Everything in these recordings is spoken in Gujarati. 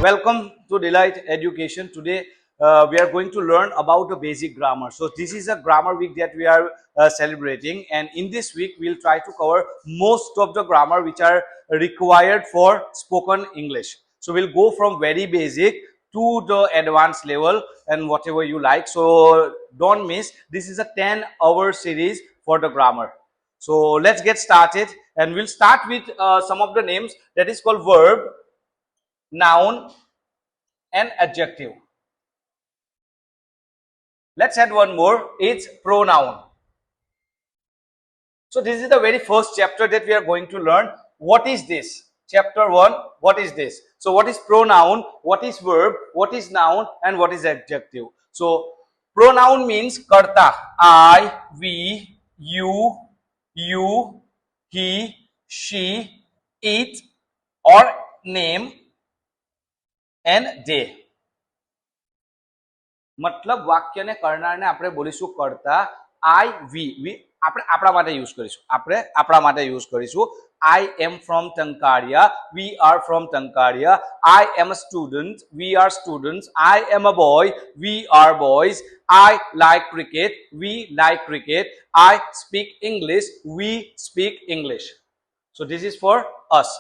Welcome to Delight Education. Today we are going to learn about the basic grammar. So this is a grammar week that we are celebrating, and in this week we'll try to cover most of the grammar which are required for spoken English. So we'll go from very basic to the advanced level and whatever you like. So don't miss. This is a 10-hour series for the grammar. So let's get started, and we'll start with some of the names. That is called verb, noun, and adjective. Let's add one more. It's pronoun. So this is the very first chapter that we are going to learn. What is this? Chapter 1. What is this? So what is pronoun? What is verb? What is noun? And what is adjective? So pronoun means karta. I, we, you, he, she, it, or name, and they. मतलब વાક્યને કરનારને આપણે બોલીશું કરતા. I, we આપણે આપણા માટે યુઝ કરીશું. આપણે આપણા માટે યુઝ કરીશું. I am from Tankaria. We are from Tankaria. I am a student. We are students. I am a boy. We are boys. I like cricket. We like cricket. I speak English. We speak English. So this is for us.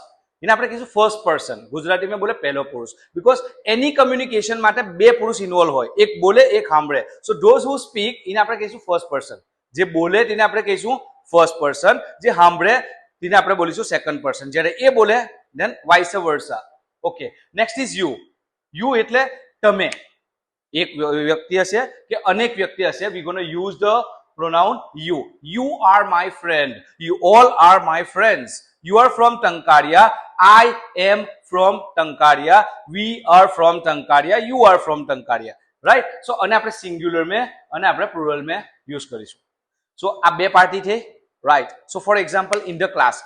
એને આપણે કહીશું ફર્સ્ટ પર્સન. ગુજરાતીમાં બોલે પહેલો પુરુષ, બીકોઝ એની કમ્યુનિકેશન માટે બે પુરુષ ઇન્વોલ્વ હોય, એક બોલે એક સાંભળે. સો ધોઝ હુ સ્પીક એને આપણે કહીશું ફર્સ્ટ પર્સન. જે બોલે તેને આપણે કહીશું ફર્સ્ટ પર્સન. જે સાંભળે તેને આપણે બોલીશું સેકન્ડ પર્સન. જ્યારે એ બોલે then vice versa. Okay, next is you. You એટલે તમે. એક વ્યક્તિ હશે કે અનેક વ્યક્તિ હશે, we gonna use the pronoun you. You are my friend. You all are my friends. You are from Tankaria. I am from Tankaria. We are from Tankaria. You are from Tankaria. Right? So અને આપણે સિંગ્યુલર में અને આપણે પ્લુરલ में યુઝ કરીશું. So આ બે પાર્ટી થઈ. Right? So for example, in the class,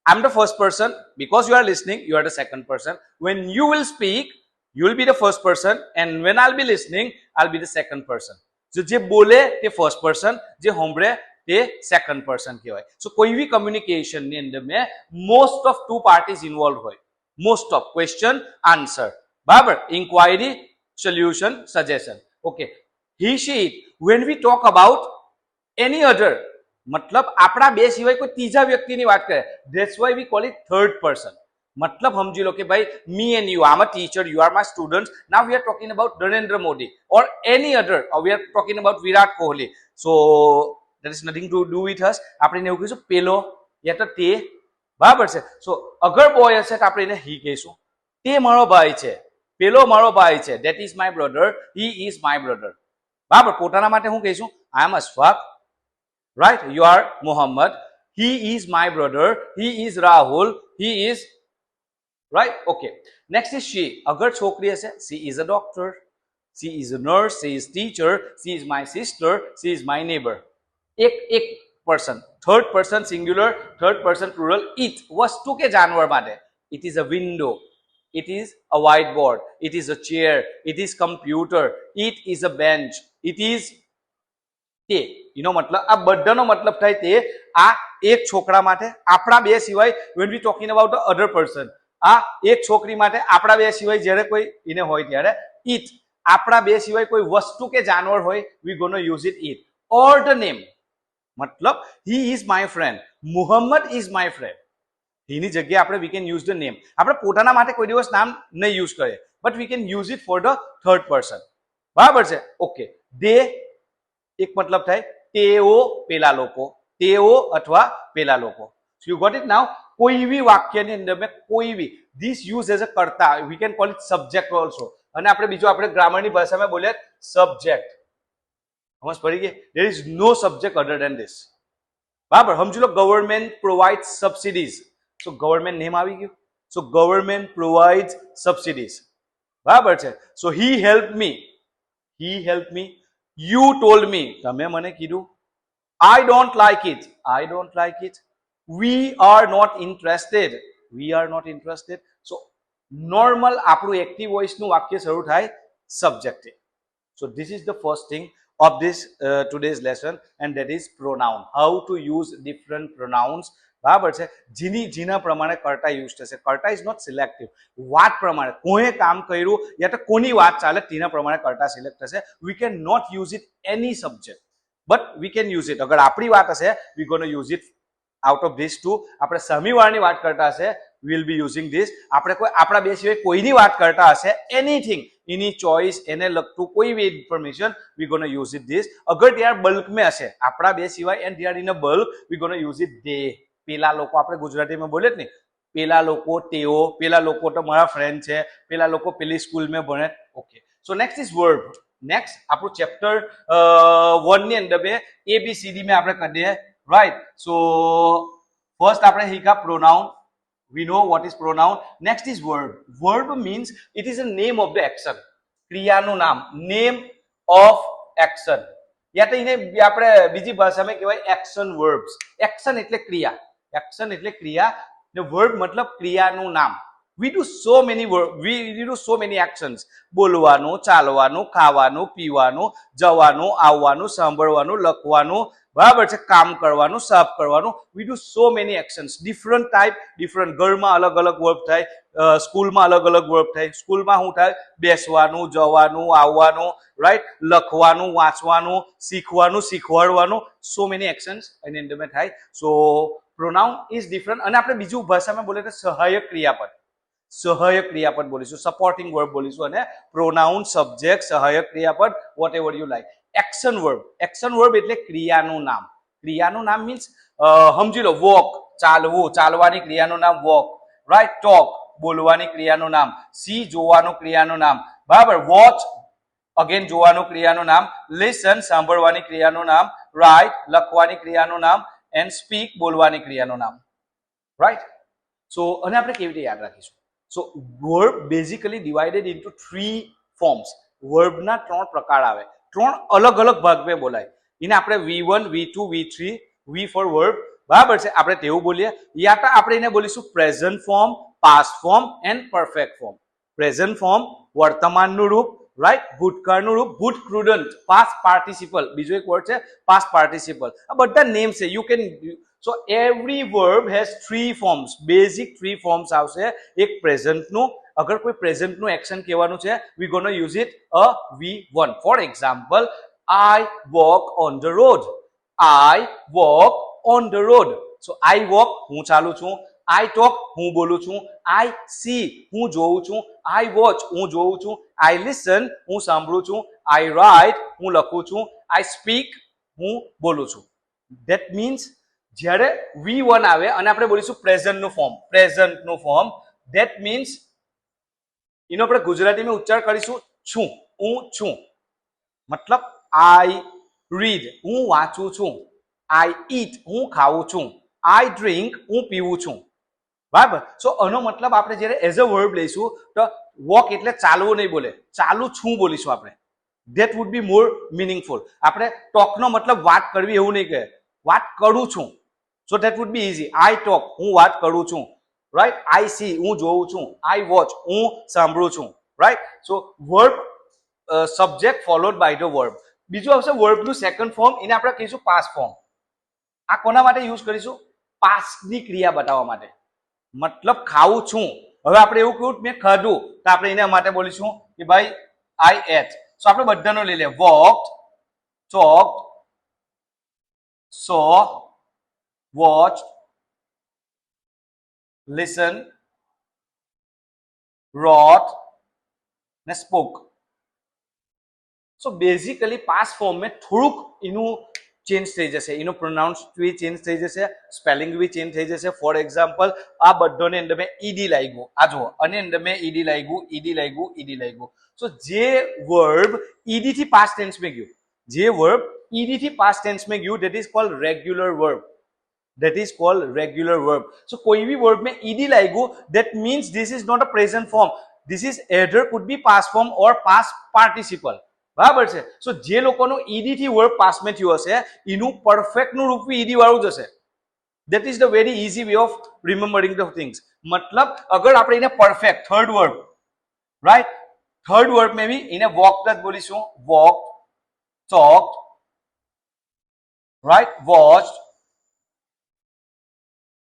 I'm the first person. Because you are listening, you are the second person. When you will speak, you will be the first person, and when I'll be listening, I'll be the second person. So જે બોલે તે ફર્સ્ટ પર્સન, જે સાંભળે તે સેકન્ડ પર્સન કહેવાય. સો કોઈ બી કમ્યુનિકેશન ની અંદર में most of two parties involve હોય. મોસ્ટ ઓફ ક્વેશ્ચન આન્સર, બરાબર, inquiry, solution, suggestion. Okay, he she it. When we talk about any other, मतलब આપણા બે સિવાય કોઈ ત્રીજા વ્યક્તિની વાત કરે, that's why we call it third person. मतलब समझी लो कि भाई me and you, I'm a teacher, you are my students. Now we are talking about Narendra Modi or any other, or we are talking about Virat Kohli. So that is nothing to do with us. આપણે એને એવું કહીશું પેલો યા તો તે, બરાબર છે. સો અગર બોય હશે તો આપણે એને he કહીશું. તે મારો ભાઈ છે, પેલો મારો ભાઈ છે, that is my brother, he is my brother. બરાબર. પોતાના માટે હું કહીશું I am Ashfaq, right? You are Muhammad, he is my brother, he is Rahul, he is, right? Okay, next is she. अगर छोकरी है, she is a doctor, she is a nurse, she is teacher, she is my sister, she is my neighbor. एक person, third person singular, third person plural. it वस्तु के जानवर माटे. It is a window, it is a whiteboard, it is a chair, it is computer, it is a bench, it is તે. એનો મતલબ આ બધાનો મતલબ થાય તે. આ એક છોકરા માટે આપણા બે સિવાય, when we talking about the other person, આ એક છોકરી માટે આપણા બે સિવાય જ્યારે કોઈ એને હોય ત્યારે it. આપણા બે સિવાય કોઈ વસ્તુ કે જાનવર હોય, we gonna use it it. Or the name, मतलब he is my friend, Muhammad is my friend. એની જગ્યાએ આપણે we can use the name. આપણે પોતાના માટે કોઈ દિવસ નામ નહીં યુઝ કરીએ, but we can use it for the third person. બરાબર છે? ઓકે, they એક મતલબ થાય તેઓ પેલા લોકો, તેઓ અથવા પેલા લોકો. So you got it now. કોઈ બી વાક્યની અંદર મેં કોઈ બી this used as a કર્તા, we can call it subject also. અને આપણે બીજો આપણે ગ્રામરની ભાષામાં બોલે subject. સમજ પડી ગઈ? There is no subject other than this. બરાબર. સમજી લો government provides subsidies. So government name આવી ગયું. So government provides subsidies. બરાબર છે. So he helped me, he helped me. You told me, તમે મને કીધું. I don't like it, I don't like it. We are not interested, we are not interested. So normal આપણું એક્ટિવ વોઇસનું વાક્ય શરૂ થાય subjective. So this is the first thing of this today's lesson, and that is pronoun. How to use different pronouns બરાબર છે, જેના પ્રમાણે કર્તા યુઝ થશે. કર્તા ઇઝ નોટ સિલેક્ટિવ. વાત પ્રમાણે કોઈએ કામ કર્યું યા તો કોની વાત ચાલે તેના પ્રમાણે કર્તા સિલેક્ટ થશે. We can not use it any subject, but we can use it. અગર આપણી વાત હશે we gonna use it out of this two. આપણે સામેવાળાની વાત કરતા હશે વિલ બી યુઝિંગ ધીસ. આપણે કોઈ આપણા બે સિવાય કોઈની વાત કરતા હશે એનીથિંગ, એની ચોઇસ, એને લગતું કોઈ બી information we gonna use it this. અગર દે આર બલ્ક में હશે આપણા બે સિવાય and they are in a bulk we gonna use it they. પેલા લોકો આપણે ગુજરાતીમાં બોલે જ ને, પેલા લોકો, તેઓ, પેલા લોકો તો મારા ફ્રેન્ડ છે, પેલા લોકો પેલી સ્કૂલમાં ભણે. Okay, so next is verb. Next આપણું ચેપ્ટર 1 ની અંદર બે ABCD में આપણે કરીએ, રાઈટ. સો ફર્સ્ટ આપણે શીખા pronoun. We know what is pronoun. Next is verb. Verb means it is a name of the action. ક્રિયાનું નામ, name of action. યા તો એને આપણે બીજી ભાષામાં કહેવાય એક્શન વર્બ્સ. એક્શન એટલે ક્રિયા, એક્શન એટલે ક્રિયા ને વર્બ મતલબ ક્રિયાનું નામ. We do so many actions. બોલવાનું, ચાલવાનું, ખાવાનું, પીવાનું, જવાનું, આવવાનું, સાંભળવાનું, લખવાનું, બરાબર છે, કામ કરવાનું, સાફ કરવાનું. We do so many actions, different type, different. ઘરમાં અલગ અલગ વર્બ થાય, સ્કૂલમાં અલગ અલગ વર્બ થાય. સ્કૂલમાં શું થાય? બેસવાનું, જવાનું, આવવાનું, રાઈટ, લખવાનું, વાંચવાનું, શીખવાનું, શીખવાડવાનું. સો મેની એક્શન્સ એની અંદર થાય. સો પ્રોનાઉન ઇઝ ડિફરન્ટ. અને આપણે બીજું ભાષામાં બોલીએ તો સહાયક ક્રિયાપદ, સહાયક ક્રિયાપદ બોલીશું, સપોર્ટિંગ વર્બ બોલીશું. અને પ્રોનાઉન, સબ્જેક્ટ, સહાયક ક્રિયાપદ, whatever you like. Action verb, action verb એટલે ક્રિયાનું નામ. ક્રિયાનું નામ મીન્સ સમજી લો, વોક, ચાલવું, ચાલવાની ક્રિયાનું નામ વોક, રાઈટ. ટોક, બોલવાની ક્રિયાનું નામ. સી, જોવાનું ક્રિયાનું નામ, બરાબર. વોચ, અગેન જોવાનું ક્રિયાનું નામ. લિસન, સાંભળવાની ક્રિયાનું નામ. રાઈટ, લખવાની ક્રિયાનું નામ. એન્ડ સ્પીક, બોલવાની ક્રિયાનું નામ, રાઈટ. સો અને આપણે કેવી રીતે યાદ રાખીશું? So verb basically divided into 3 forms. વર્બના 3 પ્રકાર આવે, 3 અલગ અલગ ભાગમાં બોલાય. એને આપણે V1, V2, V3, V four verb, બરાબર છે, આપણે તેવું બોલીએ. યા તો આપણે એને બોલીશું present form, past form and perfect form. Present form વર્તમાનનું રૂપ, રાઈટ, ભૂતકાળનું રૂપ, ભૂત પ્રુડન્ટ, પાસ્ટ પાર્ટિસિપલ, બીજો એક વર્ડ છે પાસ્ટ પાર્ટિસિપલ. આ બધા નેમ છે. You can, so every verb has 3 forms, basic 3 forms આવશે. એક પ્રેઝન્ટનું, અગર કોઈ પ્રેઝન્ટનું એક્શન કહેવાનું છે we gonna use it a V1. For example, I walk on the road. I walk on the road. So I walk, હું ચાલુ છું. I talk, હું બોલું છું. I see, હું જોઉં છું. I watch, હું જોઉં છું. I listen, હું સાંભળું છું. I write, હું લખું છું. I speak, હું બોલું છું. That means જ્યારે V1 આવે અને આપણે બોલીશું પ્રેઝન્ટનું ફોર્મ, પ્રેઝન્ટનું ફોર્મ, that means એનો આપણે ગુજરાતીમાં ઉચ્ચાર કરીશું છું, હું છું. મતલબ I read, હું વાંચું છું. I eat, હું ખાઉં છું. I drink, હું પીવું છું, બરાબર. સો આનો મતલબ આપણે જ્યારે એઝ અ વર્બ લઈશું તો વોક એટલે ચાલવું નહીં બોલે, ચાલુ છું બોલીશું આપણે. That would be more meaningful. આપણે ટોકનો મતલબ વાત કરવી એવું નહીં કહે, વાત કરું છું. So that would be easy. I talk, હું વાત કરું છું, રાઈટ. આઈ સી, હું જોઉં છું. આઈ વોચ, હું સાંભળું છું, right. So verb, subject followed by the verb. બીજું આવશે વર્બનું સેકન્ડ ફોર્મ, એને આપણે કહીશું પાસ્ટ ફોર્મ. આ કોના માટે યુઝ કરીશું? પાસ્ટની ક્રિયા બતાવવા માટે. મતલબ ખાવું છું, હવે આપણે એવું કહ્યું મેં ખાધું, તો આપણે એના માટે બોલીશું કે ભાઈ આઈ એટ. સો આપણે બધાનો લઈ લે. Walked, talked, so, watch, listen, wrote ને spoke. So basically past form में થોડુંક એનું ચેન્જ થઈ જશે, એનું પ્રોનાઉન્સ બી ચેન્જ થઈ જશે, સ્પેલિંગ બી ચેન્જ થઈ જશે. ફોર એક્ઝામ્પલ, આ બધાને અંદર મેં ઈડી લાગ્યું, આ જુઓ, અને અંદર મેં ઈડી લાગ્યું, ઈડી લાગ્યું, ઈડી લાગ્યું. સો જે વર્બ ઈડી થી પાસ્ટ ટેન્સ में ગયું, જે વર્બ ઈડી થી પાસ્ટ ટેન્સ में ગયું, that is called regular verb. That is called regular verb. So કોઈ भी verb में ed લાગ્યું, that means this is not a present form. This is either could be past form or past participle. બરાબર છે. સો જે લોકોનું ed થી વર્બ પાસ્ટ માં થયું હશે એનું પરફેક્ટ નું રૂપ ed વાળું જ હશે. That is the very easy way of remembering the things. मतलब अगर આપણે એને perfect third verb, right, third verb में भी એને વોકડ જ બોલીશું. વોક, ટોક, રાઈટ, વોચ,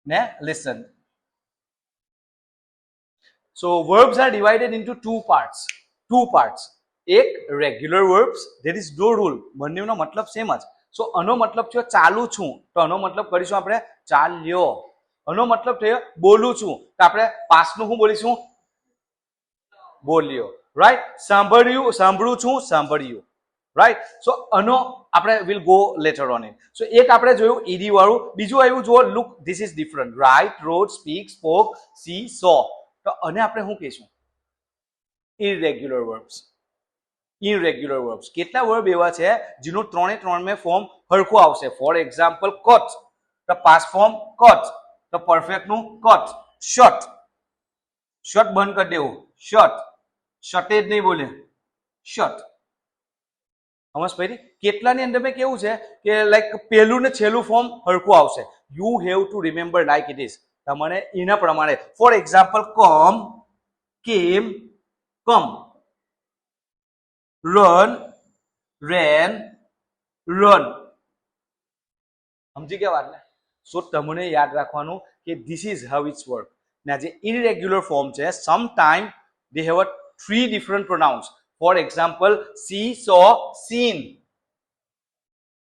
ને listen. So verbs are divided into two parts. એક regular verbs, there is no rule. બંનેનો મતલબ સેમ જ. સો આનો મતલબ થયો ચાલુ છું, તો આનો મતલબ કરીશું આપણે ચાલ્યો. આનો મતલબ થયો બોલું છું, તો આપણે પાસ્ટનું શું બોલીશું? બોલ્યો. રાઈટ? સાંભળું છું, સાંભળ્યું. રાઈટ? સો આનો આપણે will go later on it. So એક આપણે જોયું ઈડી વાળું, બીજું આવ્યું જુઓ, look this is different. Write, rode, speak, spoke, see, saw. તો આને આપણે શું કહીશું? Irregular verbs. Irregular verbs. કેટલા વર્બ એવા છે જેનું 3 મેં ફોર્મ હરખું આવશે? ફોર એક્ઝામ્પલ કટ, તો પાસ્ટ ફોર્મ કટ, તો પરફેક્ટ નું કટ. શટ, શટ બંધ કરી દેવું, શટ. શટે જ નહીં બોલે, શટ. સમજ પડી? કેટલાની અંદર મેં કેવું છે કે લાઈક પહેલું ને છેલ્લું ફોર્મ હરખું આવશે. You have to remember like it is. તમારે એના પ્રમાણે, ફોર એક્ઝામ્પલ કમ, કેમ, કમ. રન, રેન, રન. સમજી ગયા વાત ને? સો તમને યાદ રાખવાનું કે this is how it's work. ને જે ઇરેગ્યુલર ફોર્મ છે, sometime they have a 3 different pronouns. For example, see, saw, seen.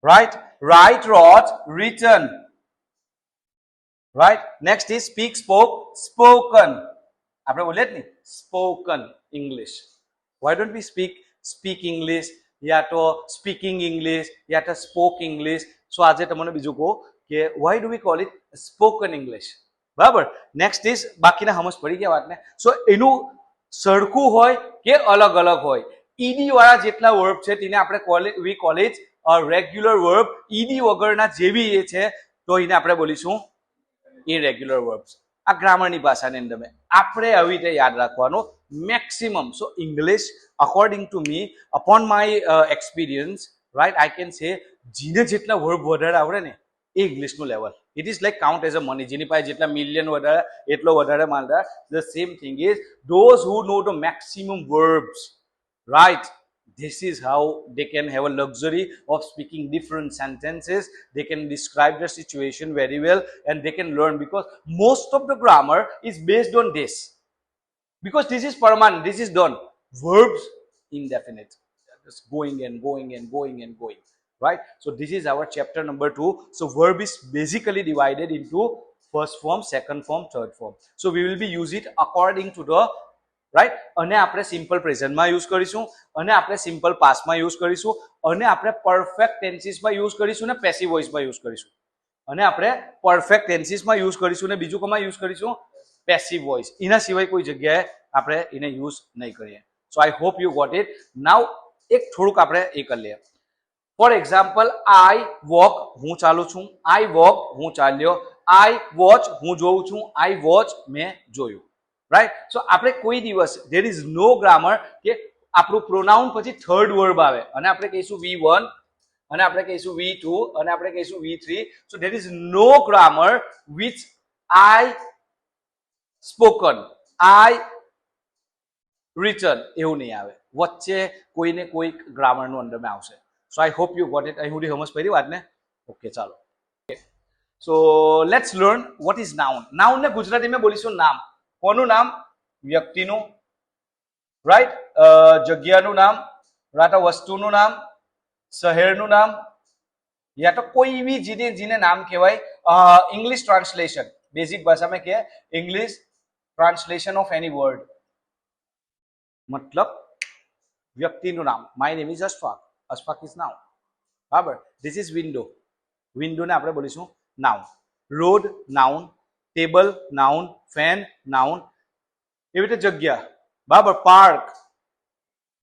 Right? Write, wrote, written. Right? Next is speak, spoke, spoken. આપણે બોલીએ જ ને spoken English. Why don't we speak English, યા તો speaking English, યા તો spoke English. So આજે તમને બીજું કહો કે why do we call it spoken English? બરાબર? નેક્સ્ટ ઇઝ બાકીના સમજ પડી ગયા વાતને. સો એનું સરખું હોય કે અલગ અલગ હોય. ઈડી વાળા જેટલા વર્બ છે તેને આપણે we call it regular verb. ED વગરના જેવી એ છે તો એને આપણે બોલીશું ઇરેગ્યુલર વર્બ્સ. આ ગ્રામરની ભાષાની અંદર આપણે આવી રીતે યાદ રાખવાનું maximum. So English according to me, upon my experience, right, I can say જેને જેટલા વર્બ વધારે આવડે ને એ ઇંગ્લિશનું level. It is like count as a money. જેની પાસે જેટલા મિલિયન વધારે એટલો વધારે માલદાર. The same thing is those who know the maximum verbs, right, this is how they can have a luxury of speaking different sentences. They can describe the situation very well and they can learn, because most of the grammar is based on this, because this is permanent, this is done. Verbs indefinite, just going and going and going and going. Right? So this is our chapter number 2. So verb is basically divided into first form, second form, third form. So we will be use it according to the right. અને આપણે સિમ્પલ પ્રેઝન્ટમાં યુઝ કરીશું, અને આપણે સિમ્પલ પાસ્ટમાં યુઝ કરીશું, અને આપણે પરફેક્ટ ટેન્સીસમાં યુઝ કરીશું, ને પેસિવ વોઇસમાં યુઝ કરીશું. અને આપણે પરફેક્ટ ટેન્સીસમાં યુઝ કરીશું, ને બીજું કમાં યુઝ કરીશું? Passive voice. એના સિવાય કોઈ જગ્યાએ આપણે એને યુઝ નહીં કરીએ. So I hope you got it. Now એક થોડુંક આપણે એ કરી લઈએ. ફોર એક્ઝામ્પલ, આઈ વોક, હું ચાલું છું. આઈ વોક, હું ચાલ્યો. આઈ વોચ, હું જોઉં છું. આઈ વોચ, મેં જોયું. રાઈટ? સો આપણે કોઈ દિવસ ધેર ઇઝ નો ગ્રામર કે આપણું પ્રોનાઉન પછી થર્ડ વર્બ આવે અને આપણે કહીશું V1, અને આપણે કહીશું V2, અને આપણે કહીશું V3. So there is no grammar which I spoken, I written, એવું નહીં આવે. વચ્ચે કોઈને કોઈ ગ્રામરનું અંડરમાં આવશે. So I hope you got it. અહીં સુધી સમજ પડી વાતને? ઓકે, ચાલો. So let's learn what is noun. Noun ને ગુજરાતીમાં બોલીશું નામ. કોનું નામ? વ્યક્તિનું. રાઈટ? જગ્યાનું નામ, યા તો વસ્તુનું નામ, શહેરનું નામ, યા તો કોઈ બી જેને નામ કહેવાય. ઇંગ્લિશ ટ્રાન્સલેશન, બેઝિક ભાષામાં કહે English translation of any word. મતલબ વ્યક્તિનું નામ. My name is Ashfaq. Ashfaq is noun. બરાબર? This is window. વિન્ડોને આપણે બોલીશું noun. Road noun, table noun, fan noun. એવી રીતે જગ્યા. બરાબર? પાર્ક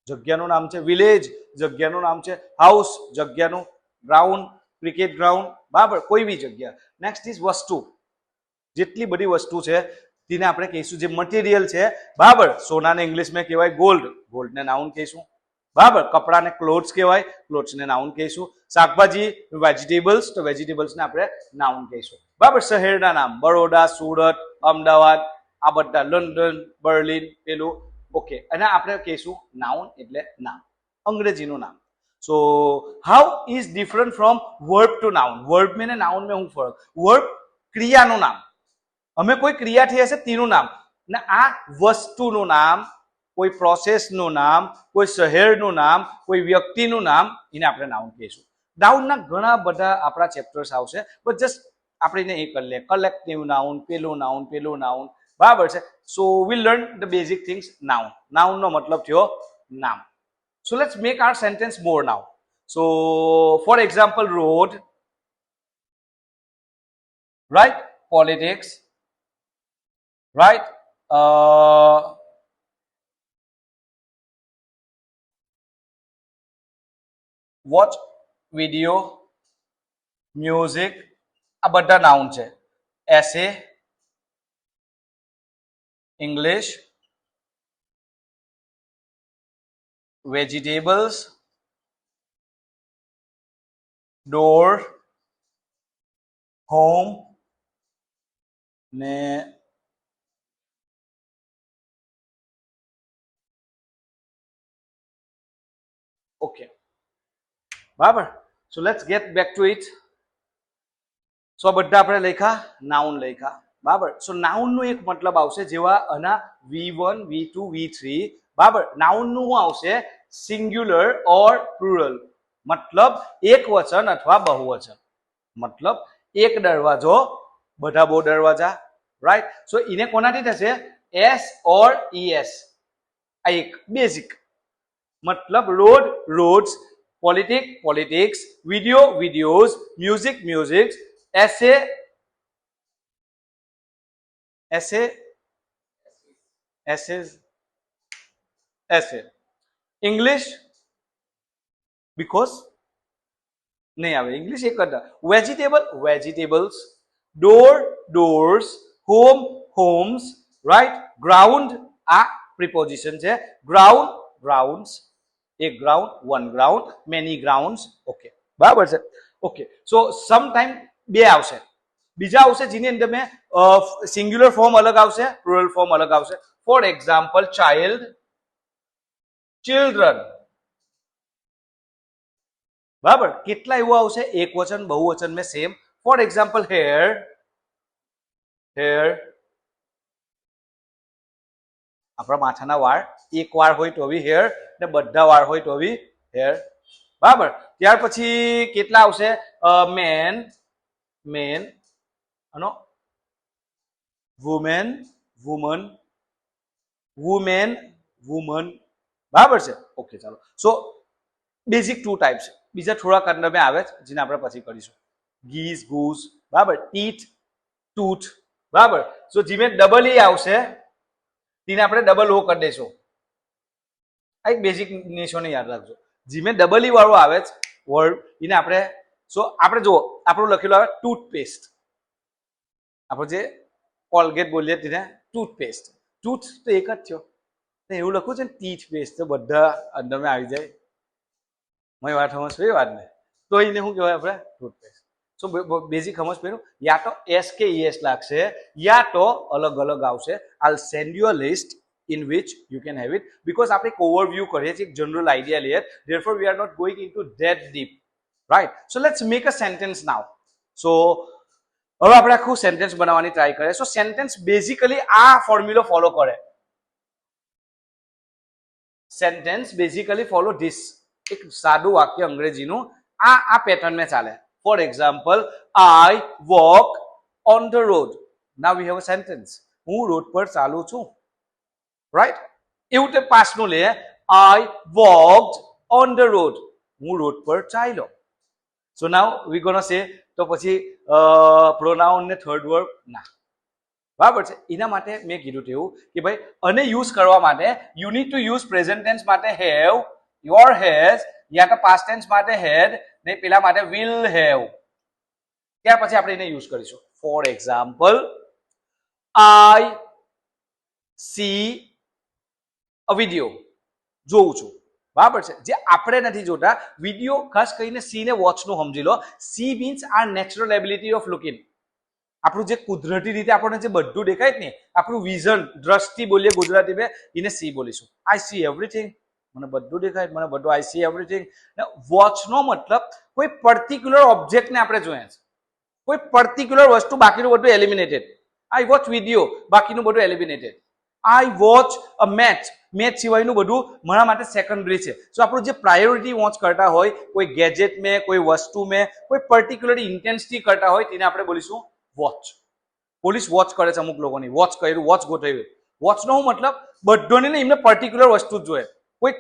જગ્યાનું નામ છે. વિલેજ જગ્યાનું નામ છે. હાઉસ જગ્યાનું, ગ્રાઉન્ડ ક્રિકેટ ગ્રાઉન્ડ. બરાબર? કોઈ બી જગ્યા. નેક્સ્ટ ઇઝ વસ્તુ. જેટલી બધી વસ્તુ છે તેને આપણે કહીશું જે મટીરિયલ છે. બરાબર? સોનાને ઇંગ્લિશમાં કહેવાય ગોલ્ડ, ગોલ્ડને નાઉન કહીશું. બરાબર? કપડાને ક્લોથ્સ કહેવાય, ક્લોથ્સને નાઉન કહીશું. શાકભાજી વેજીટેબલ્સ, તો વેજીટેબલ્સને આપણે નાઉન કહીશું. બરાબર? શહેરના નામ બરોડા, સુરત, અમદાવાદ, આ બધા, લંડન, બર્લિન, પેલું. ઓકે, અને આપણે કહીશું નાઉન એટલે નામ, અંગ્રેજીનું નામ. So how is different from verb to noun? Verb में ને નાउन में શું ફરક? વર્બ ક્રિયાનું નામ, અમે કોઈ ક્રિયા થઈ હશે તેનું નામ ને આ વસ્તુનું નામ, કોઈ પ્રોસેસનું નામ, કોઈ શહેરનું નામ, કોઈ વ્યક્તિનું નામ, એને આપણે નાઉન કહીશું. નાઉનના ઘણા બધા આપણા ચેપ્ટર્સ આવશે, બટ જસ્ટ આપણે એ કરી લે, કલેક્ટિવ નાઉન, પેલું નાઉન, બરાબર છે. So we learn the basic things. Noun, નાઉનનો મતલબ થયો નામ. So let's make our sentence more now. So for example, road, right? Politics, right? Watch video, music, આ બધા નાઉન છે. essay, English, vegetables, door, home ને ઓકે, બરાબર. So let's get back to it. So બધા આપણે લખ્યા, નાઉન લખ્યા, બરાબર. સો નાઉનનો એક મતલબ આવશે જેવા આના V1, V2, V3, બરાબર. નાઉનનું શું આવશે? સિંગ્યુલર ઓર પ્લુરલ, મતલબ એક વચન અથવા બહુવચન. મતલબ એક દરવાજો, બધા બહુ દરવાજા, રાઈટ. સો એને કોનાથી થશે? એસ ઓર ES. આ એક બેઝિક મતલબ. Road, rods, politics, video, videos, music, essay, English, because નહીં આવે ઇંગ્લિશ એક કરતા. Vegetables, doors, homes, right? ground, આ પ્રિપોઝિશન છે. grounds, એક ground, one ground, many grounds. Okay, બરાબર છે. ઓકે, સો સમટાઈમ બે આવશે, બીજા આવશે જેની અંદર મેં સિંગ્યુલર ફોર્મ અલગ આવશે, પ્લુરલ ફોર્મ અલગ આવશે. ફોર એક્ઝામ્પલ, ચાઇલ્ડ, ચિલ્ડ્રન, બરાબર. કેટલા એવું આવશે? એક વચન, બહુવચન મેં સેમ. ફોર એક્ઝામ્પલ, હેર, આપણા માથાના વાળ, એક વાળ હોય તો બી હેર, ને બધા વાળ હોય તો બી હેર, બરાબર. ત્યાર પછી કેટલા આવશે? મેન, અને વુમેન, બરાબર છે. ઓકે, ચાલો. સો બેઝિક 2 ટાઈપ્સ. બીજા થોડાક અંદર મેં આવે છે જેને આપણે પછી કરીશું. ગીઝ, ગૂઝ, બરાબર. ટીથ, ટૂથ, બરાબર. સો જીમે ડબલ E આવશે તેને આપણે ડબલ O કરી દઈશું. આ એક બેઝિક નિશાની યાદ રાખજો. જીમે ડબલ E વાળો આવે છે વર્ડ, એને આપણે જુઓ, આપણું લખેલું આવે ટૂથપેસ્ટ. આપણે જે કોલગેટ બોલીએ તેને ટૂથપેસ્ટ. ટૂથ તો એક જ થયો, એવું લખવું છે ને ટીથ પેસ્ટ, તો બધા અંદરમાં આવી જાય. મેં વાત સમજ પડી વાત ને, તો એને શું કહેવાય? આપણે ટૂથપેસ્ટ. સો બેઝિક સમજ પડ્યું. યા તો S કે ES લાગશે, યા તો અલગ અલગ આવશે. I send you a list in which you can have it, because આપણે એક ઓવરવ્યુ કરીએ છીએ, એક જનરલ આઈડિયા લઈએ. therefore we are not going into that deep, right? so let's make a sentence now. so હવે આપણે આખું સેન્ટેન્સ બનાવવાની ટ્રાય કરીએ. સો સેન્ટેન્સ બેઝિકલી આ ફોર્મ્યુલા ફોલો કરે. Sentence basically follow this. એક સાદું વાક્ય અંગ્રેજીનું આ પેટર્નમાં ચાલે. For example, I walk on the road. Now we have a sentence. હું રોડ પર ચાલું છું, રાઈટ. એવું તે પાસ્ટનું લે. આઈ વોકડ ઓન ધ રોડ. હું રોડ પર ચાલ્યો. સો નાઉ વી ગોના સે, તો પછી પ્રોનાઉન ને થર્ડ વર્બ ના, બરાબર છે. એના માટે મેં કીધું એવું કે ભાઈ અને યુઝ કરવા માટે you need to use present tense માટે હેવ, યોર હેઝ, યા તો પાસ્ટ ટેન્સ માટે હેડ, ને પેલા માટે વિલ હેવ. ત્યાર પછી આપણે એને યુઝ કરીશું. For example, I C a video. જોઉં છું, બરાબર છે. જે આપણે નથી જોતા વિડીયો, ખાસ કરીને સી ને વોચ નું સમજી લો. See means our natural ability of looking. આપણું જે કુદરતી રીતે આપણને જે બધું દેખાય ને, આપણું વિઝન, દ્રષ્ટિ બોલીએ ગુજરાતીમાં, એને સી બોલીશું. I C everything. મને બધું દેખાય, મને બધું આઈ સી એવરીથિંગ. વોચનો મતલબ કોઈ પર્ટિક્યુલર ઓબ્જેક્ટને આપણે જોઈએ છે, કોઈ પર્ટિક્યુલર વસ્તુ, બાકીનું બધું એલિમિનેટેડ. આઈ વોચ વિડીયો, બાકીનું બધું eliminated. I watch a match, match સિવાયનું બધું મારા માટે સેકન્ડરી છે. સો આપણું જે પ્રાયોરિટી વોચ કરતા હોય, કોઈ ગેજેટ મેં, કોઈ વસ્તુ મેં, કોઈ પર્ટિક્યુલર ઇન્ટેન્સિટી કરતા હોય, તેને આપણે બોલીશું વોચ. પોલીસ વોચ કરે છે અમુક લોકોની, વોચ કર્યું, વોચ ગોઠવ્યું. વોચનો હું મતલબ બધોને નહીં, એમને પર્ટિક્યુલર વસ્તુ જ જોઈએ, કોઈ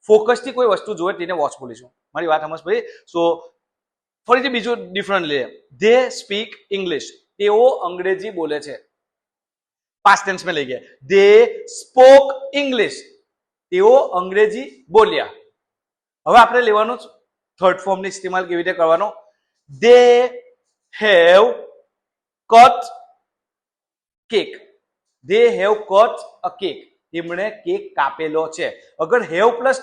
ફોકસથી કોઈ વસ્તુ જોઈએ, તેને વોચ બોલીશું. મારી વાત સમજ પડી? સો ફરીથી બીજું ડિફરન્ટ લઈએ. ધે સ્પીક ઇંગ્લિશ, તેઓ અંગ્રેજી બોલે છે. પાસ્ટ ટેન્સ में લઈ ગયા. ધે સ્પોક ઇંગ્લિશ, તેઓ અંગ્રેજી બોલ્યા. હવે આપણે લેવાનું થર્ડ ફોર્મની ઇસ્તેમાલ કેવી રીતે કરવાનો. They have cut cake, they have cut a cake, તેમણે કેક કાપેલો છે. અગર હેવ પ્લસ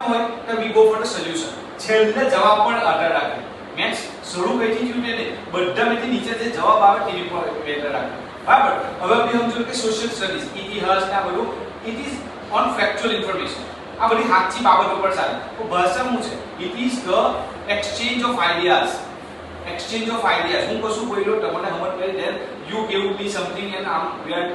હોય તો we go for the solution. છેલ્લે જવાબ પણ આધાર રાખે. મેથ્સ શરૂ કઈથી થયું ને, બધામાંથી નીચે જે જવાબ આવે તેની પર આધાર રાખે. બરાબર. હવે આપણે સમજો કે સોશિયલ સ્ટડીઝ, ઇતિહાસ ને આ બધું it is on factual information. આ બધી સાચી બાબતો પર ચાલે. તો ભાષા શું છે? It is the exchange of ideas. Exchange of ideas. હું કશું બોલ્યો, તમને સમજ પડી, then you give me something and આમ we are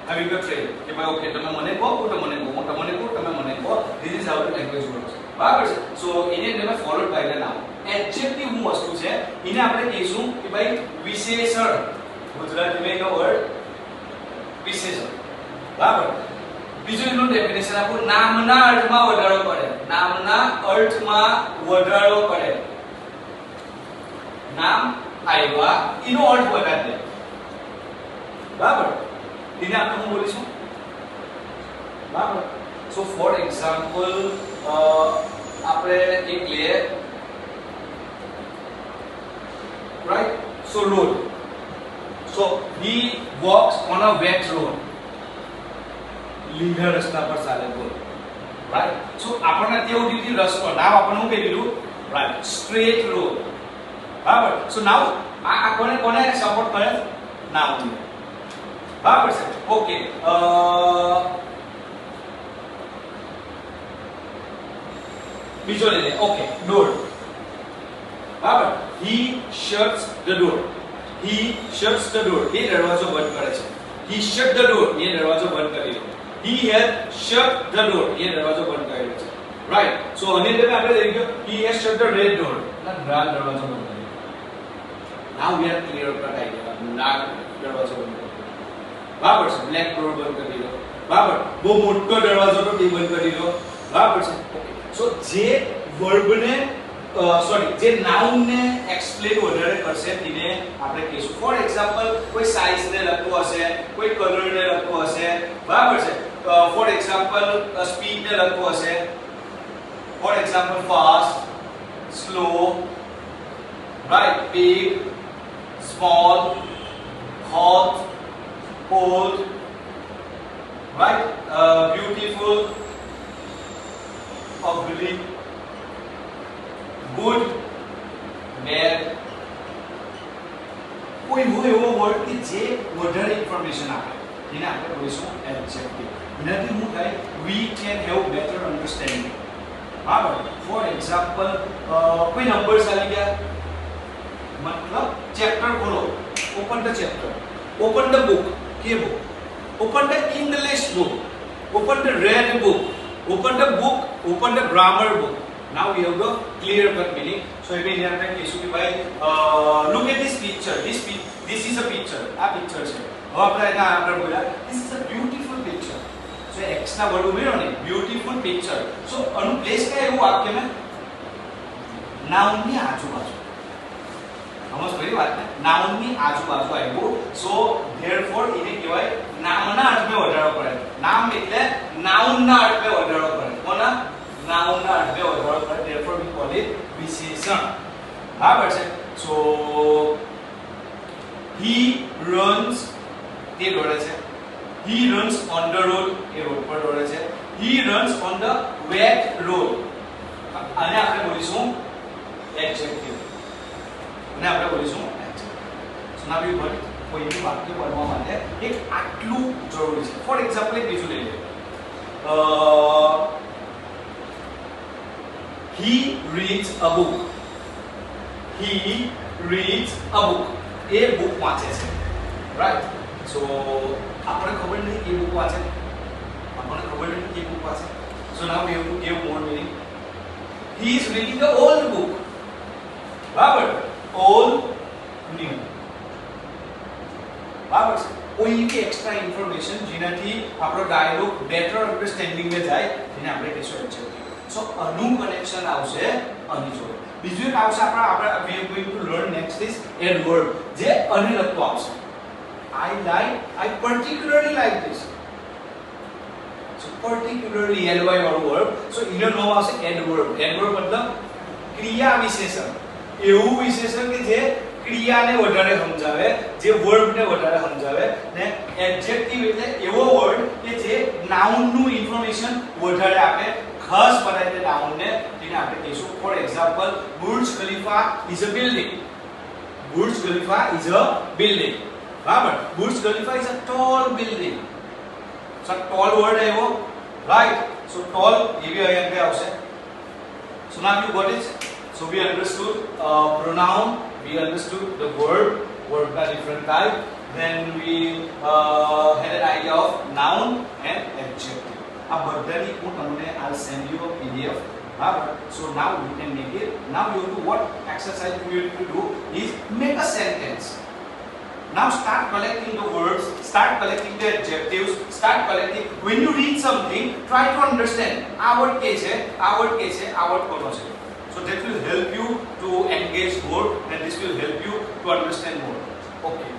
having a trade. કે ભાઈ ઓકે, તમે મને કહો, હું તમને કહું, હું તમને કહું, તમે મને કહો. This is how the language works. બરાબર છે. સો એને તમે followed by the noun. Adjective હું વસ્તુ છે, એને આપણે કહીશું કે ભાઈ વિશેષણ. ગુજરાતીમાં એનો વર્ડ વિશેષણ. બરાબર. બીજું એનું ડેફિનેશન આપો. નામના અર્થમાં વધારો કરે. નામના અર્થમાં વધારો કરે. નામ આવ્યા, એનો અર્થ વધારે દે. બરાબર. તેને આપણે શું બોલીશું? બરાબર. સો ફોર એક્ઝામ્પલ આપણે એક લઈએ, right. So road. So he walks on a wet road. લીલા રસ્તા પર ચાલે બોલ. રાઈટ. સો આપણને તેવું દીધી રસ્તો, નામ આપણને શું કહી દીધું? રાઈટ. Straight road. બરાબર. સો નાઉ આ કોને કોને સપોર્ટ કરે? નાઉન. બરાબર છે. ઓકે. બીજો લઈ લે. Okay, door. બરાબર. he shuts the door. he shuts the door. એ દરવાજો બંધ કરે છે. he shut the door. એ દરવાજો બંધ કરી દો. he has shut the door. એ દરવાજો બંધ કર્યો છે. રાઈટ. સો અને એટલે આપણે લઈ ગયો he has shut the red door. લાલ દરવાજો બંધ કર્યો. now we are clear cut idea. લાલ દરવાજો બંધ કર્યો. બરાબર છે. બ્લેક ડોર બંધ કરી દો. બરાબર. બહુ મોટો દરવાજો તો તે બંધ કરી દો. બરાબર છે. ઓકે. સો જે વર્બને જે નાઉન ને એક્સપ્લેન વધારે કરશે તેને આપણે કહીશું. ફોર એક્ઝામ્પલ કોઈ સાઇઝ ને લખતું હશે, કોઈ કલર ને લખતું હશે. બરાબર છે. ફોર એક્ઝામ્પલ સ્પીડ ને લખતું હશે. For example fast, slow, right, big, small, hot, cold, right, beautiful, ugly, good, bad. કોઈ હોય એવો વર્ડ કે જે વધારે ઇન્ફોર્મેશન આપે, એને આપણે બોલીશું એડજેક્ટિવ. એનાથી શું થાય? we can have better understanding. બરાબર. ફોર એક્ઝામ્પલ કોઈ નંબર્સ આવી ગયા, મતલબ ચેપ્ટર ખોલો, open the chapter, open the book. કે book? Open the English book. Open the red book. Open the book. Open the grammar book. Now we have the clear cut meaning. So if we have to say, look at this picture. This This is a picture. આ પિક્ચર છે. હવે આપણે એના આગળ બોલ્યા this is a beautiful picture. So extra word ઉમેરો ને beautiful picture. સો આનું પ્લેસ કયા એવું વાક્યમાં નાઉન ની આજુબાજુ. સમજ પડી વાત ને? નાઉન ની આજુબાજુ આવ્યું. સો ધેરફોર એને કહેવાય નામના અર્થમાં વધારો કરે. નામ એટલે નાઉન ના અર્થમાં વધારો કરે. કોના? નાઉન ના અર્થમાં વધારો કરે. ધેરફોર વી કોલ ઇટ વિશેષણ. બરાબર છે? સો he runs તે દોડે છે. he runs on the road A road પર દોડે છે. he runs on the wet road અને આપણે બોલીશું એડજેક્ટિવ. અને આપણે બોલીશું adjective. So now you word કોઈ બી વાક્ય બનવા માટે એક આટલું જરૂરી છે. ફોર એક્ઝામ્પલ એક બીજું લઈ લે. he reads a book. he reads a book. A book વાંચે છે. રાઈટ? સો આપણે ખબર નહીં કે બુક વાંચે. આપણને ખબર નહીં કે બુક વાંચે. So now we have to give more meaning. he is reading the old book. બરાબર? old new. બરાબર છે? કોઈ બી એક્સ્ટ્રા ઇન્ફોર્મેશન જેનાથી આપણો ડાયલોગ બેટર અન્ડરસ્ટેન્ડિંગ માં જાય જેને આપણે કહીશું એડજેક્ટિવ. સો અનુ કનેક્શન આવશે આની જોડે. બીજું એક આવશે આપણે we are going to learn next is adverb જે અને લગતો આવશે. I particularly like this. So particularly ly વાળું વર્બ. સો એનો નામ આવશે adverb. adverb મતલબ ક્રિયા વિશેષણ. એવું વિશેષણ કે જે ક્રિયાને વધારે સમજાવે, જે વર્બને વધારે સમજાવે. ને એડજેક્ટિવ એટલે એવો વર્ડ કે જે નાઉનનું ઇન્ફોર્મેશન વધારે આપે, ખાસ બનાવીને નાઉનને જેને આપણે કહીશું. For example Burj Khalifa is a building. Burj Khalifa is a building. બરાબર? Burj Khalifa is a tall building. So tall word આવ્યો. રાઈટ? સો ટોલ એ બી અહીંયા આવશે. So now you got it. So we understood pronoun, we understood the verb are different type. Then we had an idea of noun and adjective. આ બધાની હું તમને I'll send you a PDF. So now we can make it. Now you do what exercise you have to do is make a sentence. Now start collecting the words, start collecting the adjectives, start collecting. When you read something, try to understand. આ word કે છે, આ word કે છે, આ word કોનો છે. So that will help you to engage more and this will help you to understand more. Okay.